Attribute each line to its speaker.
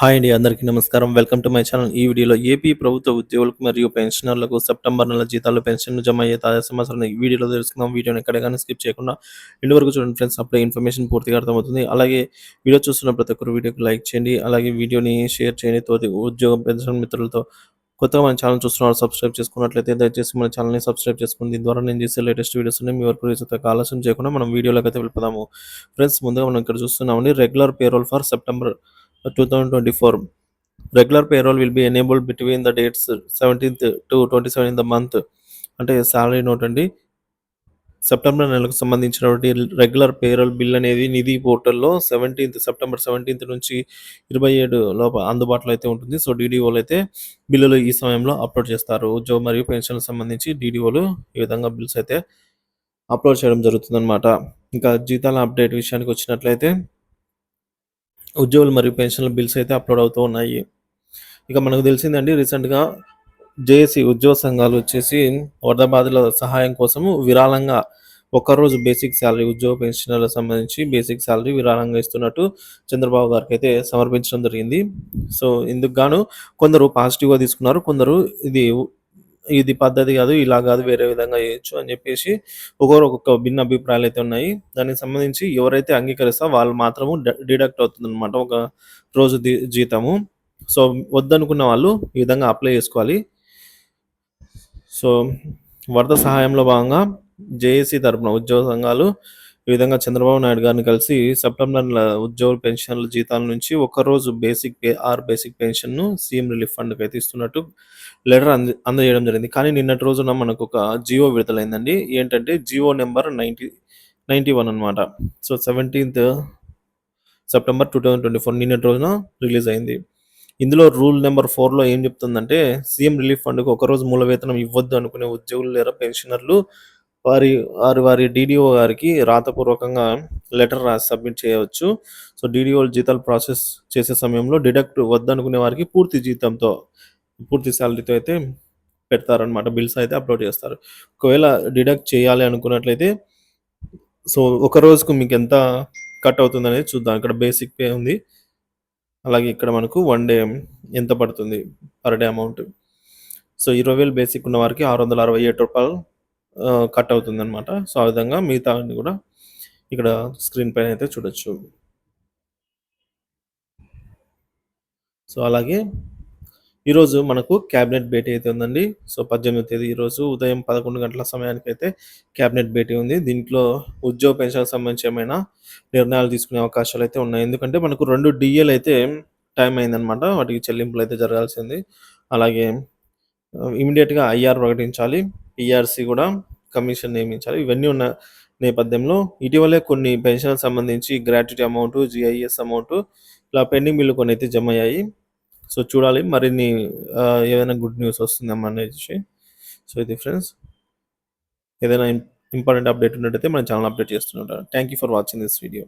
Speaker 1: Hi అండి. అందరికీ నమస్కారం. Welcome to my channel. ఈ వీడియోలో ఏపీ ప్రభుత్వ ఉద్యోగులకు మరియు పెన్షనర్లకు సెప్టెంబర్ నెల జీతాలు, పెన్షన్‌లు జమ అయ్యే తాజా సమాచారాన్ని ఈ వీడియోలో తెలుసుకుందాం. వీడియోని ఎక్కడ గాని స్కిప్ చేయకుండా ఎండ్ వరకు చూడండి ఫ్రెండ్స్. అప్పుడే ఇన్ఫర్మేషన్ పూర్తిగా అర్థమవుతుంది. అలాగే వీడియో చూస్తున్న ప్రతి ఒక్కరు వీడియోకి లైక్ చేయండి. అలాగే వీడియోని షేర్ చేయండి తోటి ఉద్యోగం, పెన్షన్ మిత్రులతో. కొత్తగా మన ఛానల్ చూస్తున్నవారు సబ్స్క్రైబ్ చేసుకున్నట్లయితే దయచేసి మన ఛానల్‌ని సబ్స్క్రైబ్ చేసుకోండి. దీని ద్వారా నేను చేసే లేటెస్ట్ వీడియోస్ అన్ని మీ వరకు రీచ్ అవుతాయి. ఆలస్యం చేయకుండా మనం వీడియోలోకైతే వెళ్ళిపోదాము. ఫ్రెండ్స్, ముందుగా మనం ఇక్కడ చూస్తున్నామండి regular payroll for September 2024. Regular payroll will be enabled between the dates 17th to 27 in the month. అంటే సాలరీ నోట్ అండి. సెప్టెంబర్ నెలకు సంబంధించినటువంటి రెగ్యులర్ పేరోల్ బిల్ అనేది నిధి పోర్టల్‌లో సెప్టెంబర్ 17 నుంచి 27 లోపల అందుబాటులో అయితే ఉంటుంది. సో, డీడీఓలు అయితే బిల్లులు ఈ సమయంలో అప్‌లోడ్ చేస్తారు. ఉద్యోగం మరియు పెన్షన్‌లకు సంబంధించి డీడీఓలు ఈ విధంగా బిల్స్ అయితే అప్‌లోడ్ చేయడం జరుగుతుందన్నమాట. ఇంకా జీతాల అప్డేట్ విషయానికి వచ్చినట్లయితే ఉద్యోగులు మరియు పెన్షన్‌ల బిల్స్ అయితే అప్‌లోడ్ అవుతూ ఉన్నాయి. ఇక మనకు తెలిసిందండి, రీసెంట్‌గా జేఏసీ ఉద్యోగ సంఘాలు వచ్చేసి వరద బాధితుల సహాయం కోసము విరాళంగా ఒక్కరోజు బేసిక్ సాలరీ ఉద్యోగ పెన్షనర్లకు సంబంధించి బేసిక్ సాలరీ విరాళంగా ఇస్తున్నట్టు చంద్రబాబు గారికైతే సమర్పించడం జరిగింది. సో, ఇందుకు గాను కొందరు పాజిటివ్‌గా తీసుకున్నారు. కొందరు ఇది ఇది పద్ధతి కాదు, ఇలా కాదు, వేరే విధంగా చేయొచ్చు అని చెప్పేసి ఒక్కొక్కరు ఒక్కొక్క భిన్న అభిప్రాయాలైతే ఉన్నాయి. దానికి సంబంధించి ఎవరైతే అంగీకరిస్తారో వాళ్ళు మాత్రము డిడక్ట్ అవుతుందన్నమాట ఒక రోజు జీతము. సో, వద్దనుకున్న వాళ్ళు ఈ విధంగా అప్లై చేసుకోవాలి. సో, వరద సహాయంలో భాగంగా జేఏసీ తరపున ఉద్యోగ సంఘాలు ఈ విధంగా చంద్రబాబు నాయుడు గారిని కలిసి సెప్టెంబర్ నెల ఉద్యోగుల పెన్షన్ల జీతాల నుంచి ఒక్కరోజు బేసిక్ పే ఆర్ బేసిక్ పెన్షన్‌ను సీఎం రిలీఫ్ ఫండ్‌కి అయితే ఇస్తున్నట్టు లెటర్ అందజేయడం జరిగింది. కానీ నిన్నటి రోజున మనకు ఒక జియో విడుదలైందండి. ఏంటంటే జియో నంబర్ 91 అన్నమాట. సో, 17థ్ సెప్టెంబర్ 2024 నిన్నటి రోజున రిలీజ్ అయింది. ఇందులో రూల్ నెంబర్ 4లో ఏం చెప్తుందంటే, సీఎం రిలీఫ్ ఫండ్‌కు ఒకరోజు మూల వేతనం ఇవ్వద్దు అనుకునే ఉద్యోగులు లేదా పెన్షనర్లు వారి డీడీఓ గారికి రాతపూర్వకంగా లెటర్ రాసి సబ్మిట్ చేయవచ్చు. సో, డీడీఓలు జీతాలు ప్రాసెస్ చేసే సమయంలో డిడక్ట్ వద్దనుకునే వారికి పూర్తి సాలరీతో అయితే పెడతారనమాట. బిల్స్ అయితే అప్‌లోడ్ చేస్తారు. ఒకవేళ డిడక్ట్ చేయాలి అనుకున్నట్లయితే, సో, ఒక రోజుకు మీకెంత కట్ అవుతుందనేది చూద్దాం. ఇక్కడ బేసిక్ పే ఉంది. అలాగే ఇక్కడ మనకు 1 డే ఎంత పడుతుంది per day amount. So, 20,000 basic ఉన్న వారికి రూ. 667 కట్ అవుతుందనమాట. సో, ఆ విధంగా మిగతావన్నీ కూడా ఇక్కడ స్క్రీన్ పైన అయితే చూడొచ్చు. సో, అలాగే ఈరోజు మనకు క్యాబినెట్ భేటీ అయితే ఉందండి. సో, 18వ తేదీ ఈరోజు ఉదయం 11 గంటల సమయానికైతే క్యాబినెట్ భేటీ ఉంది. దీంట్లో ఉద్యోగ పెన్షన్‌కి సంబంధించి ఏమైనా నిర్ణయాలు తీసుకునే అవకాశాలైతే ఉన్నాయి. ఎందుకంటే మనకు 2 డీఏలు అయితే టైం అయిందనమాట. వాటికి చెల్లింపులైతే జరగాల్సింది. అలాగే ఇమ్మీడియేట్‌గా ఐఆర్ ప్రకటించాలి. పీఆర్సీ కూడా కమిషన్ నియమించాలి. ఇవన్నీ ఉన్న నేపథ్యంలో ఇటీవలే కొన్ని పెన్షన్‌కి సంబంధించి గ్రాట్యుటీ అమౌంట్, జీఐఎస్ అమౌంట్ ఇలా పెండింగ్ బిల్లు కొన్నైతే జమ అయ్యాయి. సో, చూడాలి మరిన్ని ఏదైనా గుడ్ న్యూస్ వస్తుందేమో అనేసి. సో, ఇది ఫ్రెండ్స్. ఏదైనా ఇంపార్టెంట్ అప్డేట్ ఉన్నట్టయితే మన ఛానల్ అప్డేట్ చేస్తుంటాను. Thank you for watching this video.